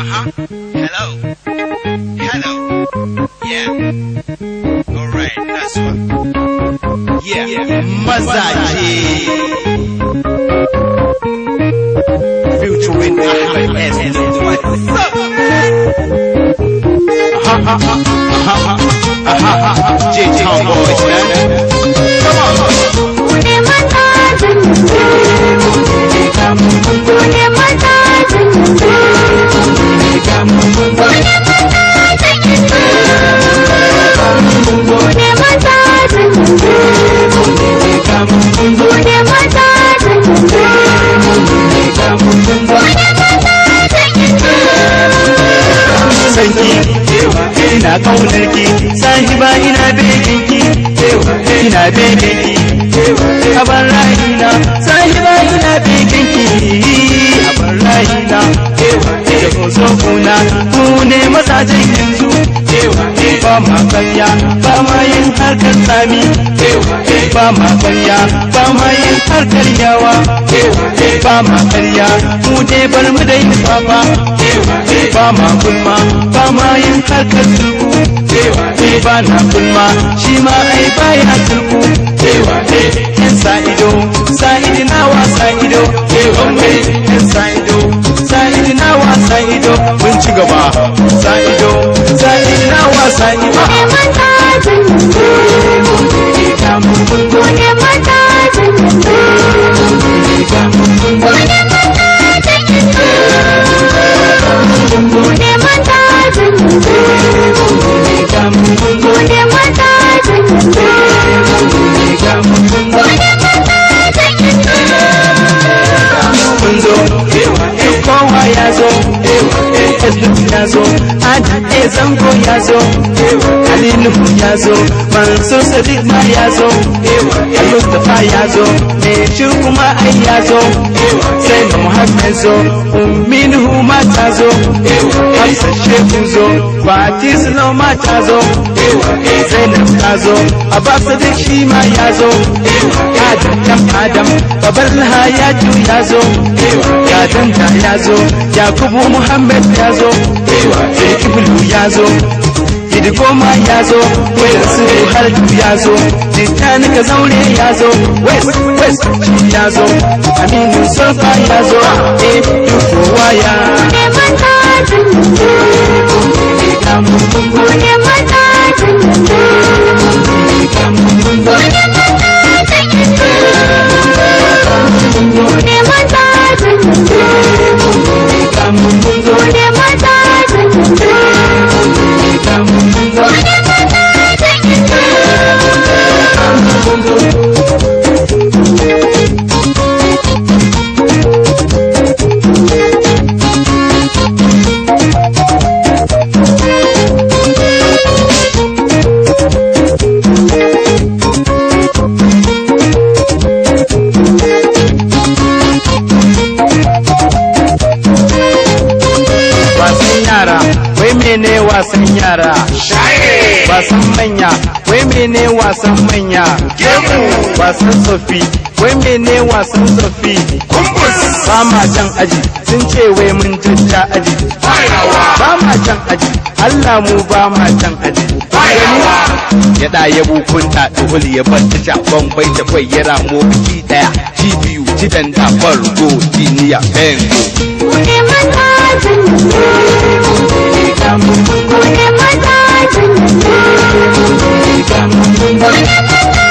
Hello. Hello. Yeah. Alright, that's one. Yeah. Mazaje. Featuring Ahmed S. What's up, man? J-Town boys, man. Come on. Ina kaunarki sahiba ina beginki ina beginki aban rayina sahiba ina beginki aban rayina da koso kuna ku ne masajen yanzu ba ma karya ba ma yin harkar tsami ba ma karya ba ma yin harkar yawa ba ma karya mu ne bar mu da yin fafa ba ma gulma ba ma yin harkar turku ba na gulma shi ma ai baya turku yan sa'ido sa'idi na wa sa'ido yan sa'ido sa'idi na wa sa'ido mun ci gaba sa'ido sa'idi na wa sa'ido kowa ya zo ya zo Adi Zango ya zo Alilu ya zo Mansur Sadiq ma ya zo Al-Mustafa ya zo Mechu kuma ai ya zo sai na Muhammad zo Minhu ma ta zo Hafsa Shehu zo Fati Sulau ma ta zo Zainab ta zo Abbas Sadiq shi ma ya zo Adam Babar Hayatu ya zo Gadanta ya zo Yakubu Muhammad ya zo Iblu ya zo Idigoma ya zo Wayansu Harju ya zo Titani ka zaure ya zo West ya zo Aminu Sofa ya zo Yukowa ya wasan yara wasan manya wai mene wasan manya wasan tsofi wai mene wasan tsofi ba ma can aji sun ce wai mun jajja aji ba ma can aji Allah mu ba ma can aji ya da ya bukunta tuhul ya bar ta shaban bai da kwai ya ramo biki daya cibiyu cidan da farko diniya bengo Come on,